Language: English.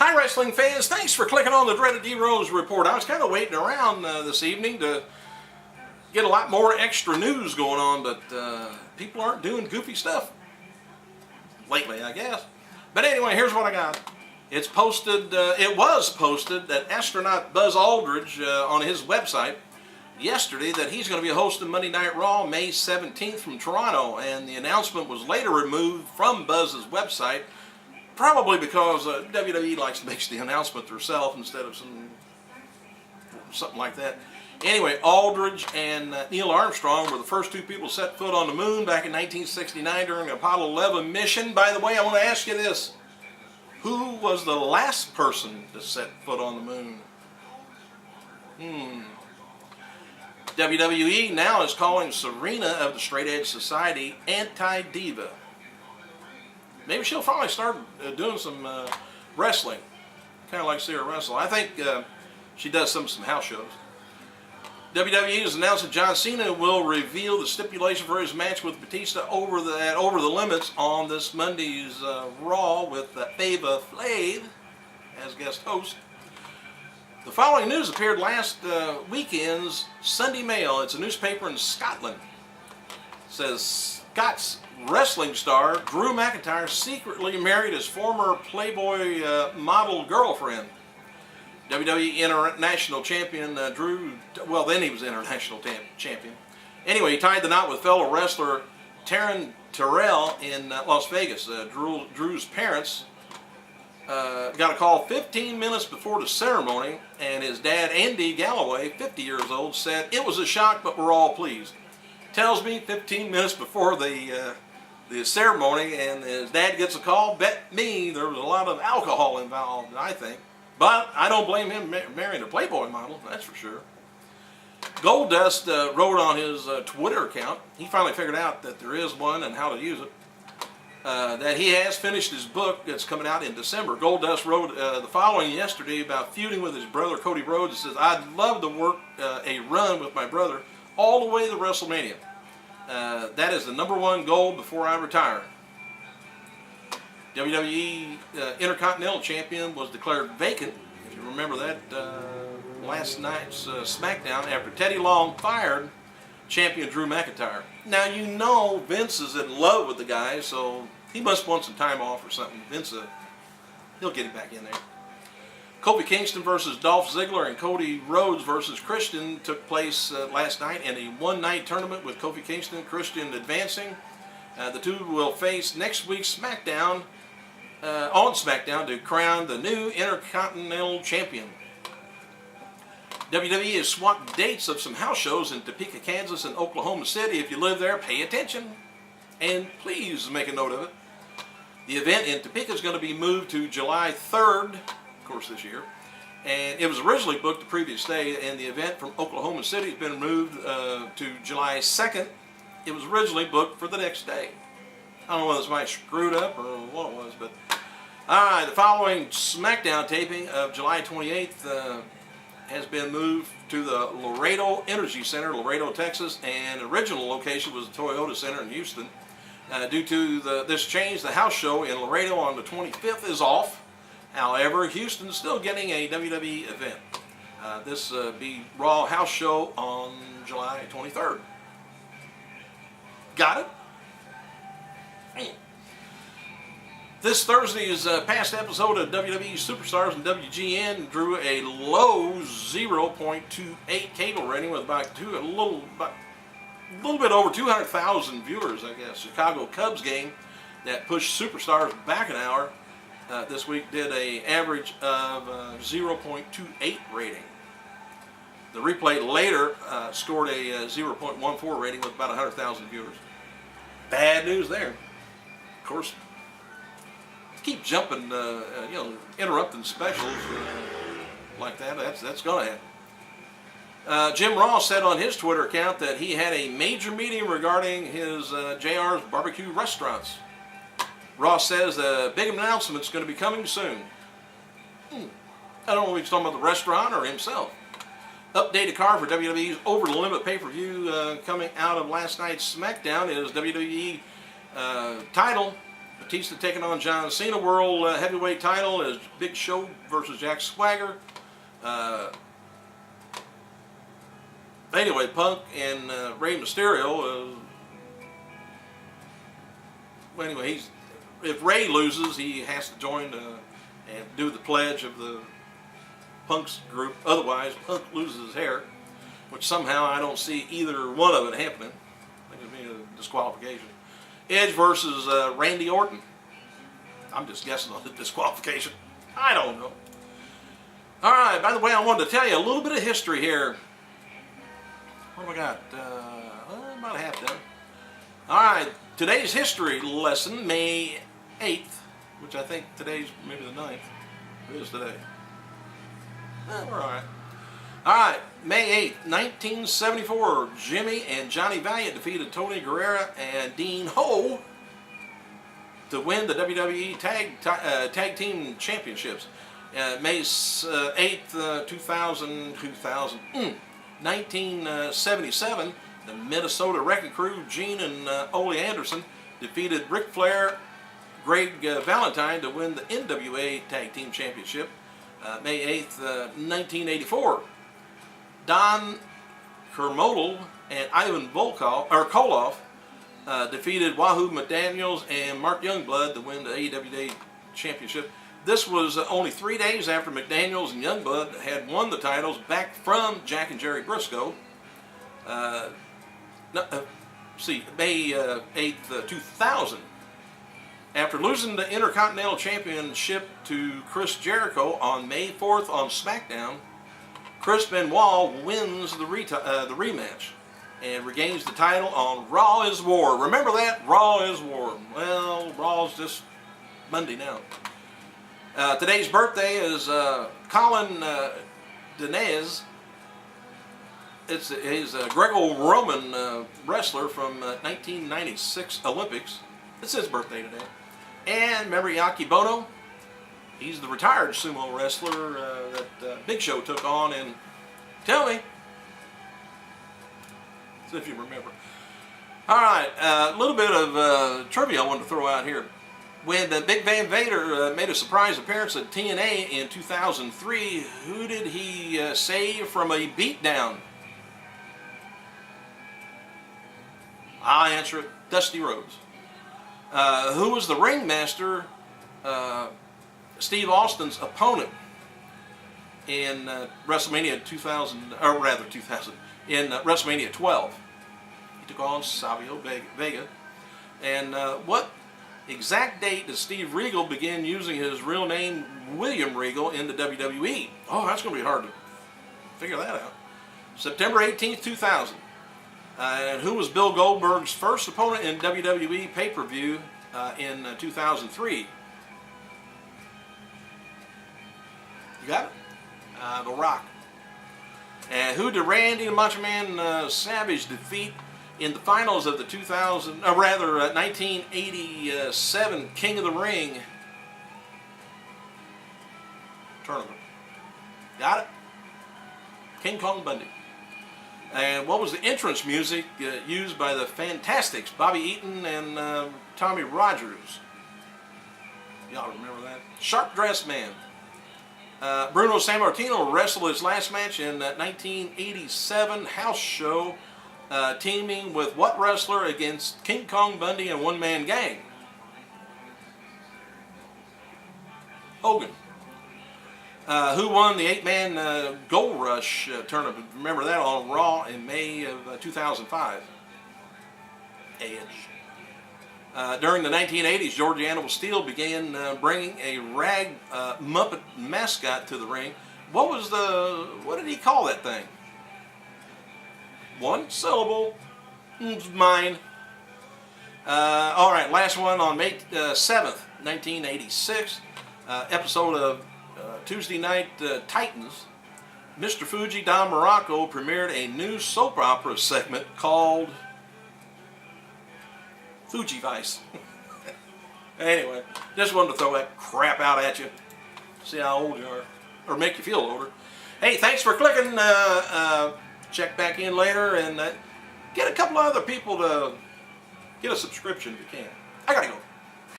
Hi wrestling fans, thanks for clicking on the dreaded D-Rose report. I was kind of waiting around this evening to get a lot more extra news going on, but people aren't doing goofy stuff lately, I guess. But anyway, here's what I got. It's posted, it was posted that astronaut Buzz Aldridge on his website yesterday that he's going to be hosting Monday Night Raw May 17th from Toronto, and the announcement was later removed from Buzz's website, probably because WWE likes to make the announcement herself instead of something like that. Anyway, Aldridge and Neil Armstrong were the first two people to set foot on the moon back in 1969 during the Apollo 11 mission. By the way, I want to ask you this. Who was the last person to set foot on the moon? WWE now is calling Serena of the Straight Edge Society anti-diva. Maybe she'll finally start doing some wrestling. Kind of like see her wrestle. I think she does some house shows. WWE has announced that John Cena will reveal the stipulation for his match with Batista over the limits on this Monday's Raw with Diva as guest host. The following news appeared last weekend's Sunday Mail. It's a newspaper in Scotland. It says Scott's wrestling star Drew McIntyre secretly married his former Playboy model girlfriend. WWE International Champion Drew, well then he was International Champion. Anyway, he tied the knot with fellow wrestler Taryn Terrell in Las Vegas. Drew's parents got a call 15 minutes before the ceremony, and his dad, Andy Galloway, 50 years old, said, "It was a shock, but we're all pleased." Tells me 15 minutes before the ceremony, and his dad gets a call. Bet me there was a lot of alcohol involved, I think. But I don't blame him marrying a Playboy model, that's for sure. Goldust wrote on his Twitter account, he finally figured out that there is one and how to use it, that he has finished his book that's coming out in December. Goldust wrote the following yesterday about feuding with his brother Cody Rhodes. It says, "I'd love to work a run with my brother all the way to WrestleMania. That is the #1 goal before I retire." WWE Intercontinental Champion was declared vacant, if you remember that, last night's SmackDown after Teddy Long fired champion Drew McIntyre. Now you know Vince is in love with the guy, so he must want some time off or something. Vince, he'll get him back in there. Kofi Kingston versus Dolph Ziggler and Cody Rhodes versus Christian took place last night in a one-night tournament with Kofi Kingston and Christian advancing. The two will face next week's SmackDown, on SmackDown, to crown the new Intercontinental Champion. WWE has swapped dates of some house shows in Topeka, Kansas and Oklahoma City. If you live there, pay attention and please make a note of it. The event in Topeka is going to be moved to July 3rd, of course, this year. And it was originally booked the previous day, and the event from Oklahoma City has been moved to July 2nd. It was originally booked for the next day. I don't know whether somebody screwed up or what it was, but alright, the following SmackDown taping of July 28th has been moved to the Laredo Energy Center, Laredo, Texas, and the original location was the Toyota Center in Houston. Due to this change, the house show in Laredo on the 25th is off. However, Houston's still getting a WWE event. This be Raw house show on July 23rd. Got it? This Thursday's past episode of WWE Superstars and WGN drew a low 0.28 cable rating with about a little bit over 200,000 viewers, I guess. Chicago Cubs game that pushed Superstars back an hour this week did an average of 0.28 rating. The replay later scored a 0.14 rating with about 100,000 viewers. Bad news there. Of course, keep jumping, interrupting specials like that. That's going to happen. Jim Ross said on his Twitter account that he had a major meeting regarding his JR's barbecue restaurants. Ross says the big announcement's going to be coming soon. I don't know if he's talking about the restaurant or himself. Updated card for WWE's Over the Limit pay-per-view coming out of last night's SmackDown is WWE title Batista taking on John Cena. World Heavyweight title is Big Show versus Jack Swagger. Anyway, Punk and Rey Mysterio. Well, anyway, if Rey loses, he has to join and do the pledge of the Punk's group. Otherwise, Punk loses his hair, which somehow I don't see either one of it happening. I think it'd be a disqualification. Edge versus Randy Orton. I'm just guessing on the disqualification. I don't know. All right, by the way, I wanted to tell you a little bit of history here. What have I got? About half done. All right, today's history lesson, May 8th, which I think today's maybe the 9th. It is today. We're all right. All right, May 8th, 1974, Jimmy and Johnny Valiant defeated Tony Guerrera and Dean Ho to win the WWE Tag Team Championships. May 8th, 1977, the Minnesota Wrecking Crew, Gene and Ole Anderson, defeated Ric Flair, Greg Valentine to win the NWA Tag Team Championship. May 8th, 1984, Don Kermodel and Ivan Koloff defeated Wahoo McDaniels and Mark Youngblood to win the AWA Championship. This was only 3 days after McDaniels and Youngblood had won the titles back from Jack and Jerry Briscoe. May 8th, 2000. After losing the Intercontinental Championship to Chris Jericho on May 4th on SmackDown, Chris Benoit wins the rematch and regains the title on Raw is War. Remember that? Raw is War. Well, Raw's just Monday now. Today's birthday is Colin Denez. He's a Greco-Roman wrestler from 1996 Olympics. It's his birthday today. And remember Yaki Bono? He's the retired sumo wrestler that Big Show took on in, tell me, so if you remember. All right, a little bit of trivia I wanted to throw out here. When Big Van Vader made a surprise appearance at TNA in 2003, who did he save from a beatdown? I'll answer it, Dusty Rhodes. Who was the ringmaster, Steve Austin's opponent in WrestleMania 2000, or rather 2000, in WrestleMania 12? He took on Savio Vega. And what exact date did Steve Regal begin using his real name, William Regal, in the WWE? Oh, that's going to be hard to figure that out. September 18th, 2000. And who was Bill Goldberg's first opponent in WWE pay-per-view in 2003? You got it? The Rock. And who did Randy the Macho Man Savage defeat in the finals of the 1987 King of the Ring tournament? Got it? King Kong Bundy. And what was the entrance music used by the Fantastics, Bobby Eaton and Tommy Rogers? Y'all remember that? Sharp Dressed Man. Bruno Sammartino wrestled his last match in 1987 house show, teaming with what wrestler against King Kong Bundy and One Man Gang? Hogan. Who won the 8-man Gold Rush tournament? Remember that on Raw in May of 2005? Edge. During the 1980s, George Animal Steel began bringing a rag Muppet mascot to the ring. What did he call that thing? One syllable. It's mine. All right, last one on May 7th, 1986. Episode of Tuesday Night Titans. Mr. Fuji Don Morocco premiered a new soap opera segment called Fuji Vice. Anyway, just wanted to throw that crap out at you. See how old you are. Or make you feel older. Hey, thanks for clicking. Check back in later and get a couple of other people to get a subscription if you can. I gotta go.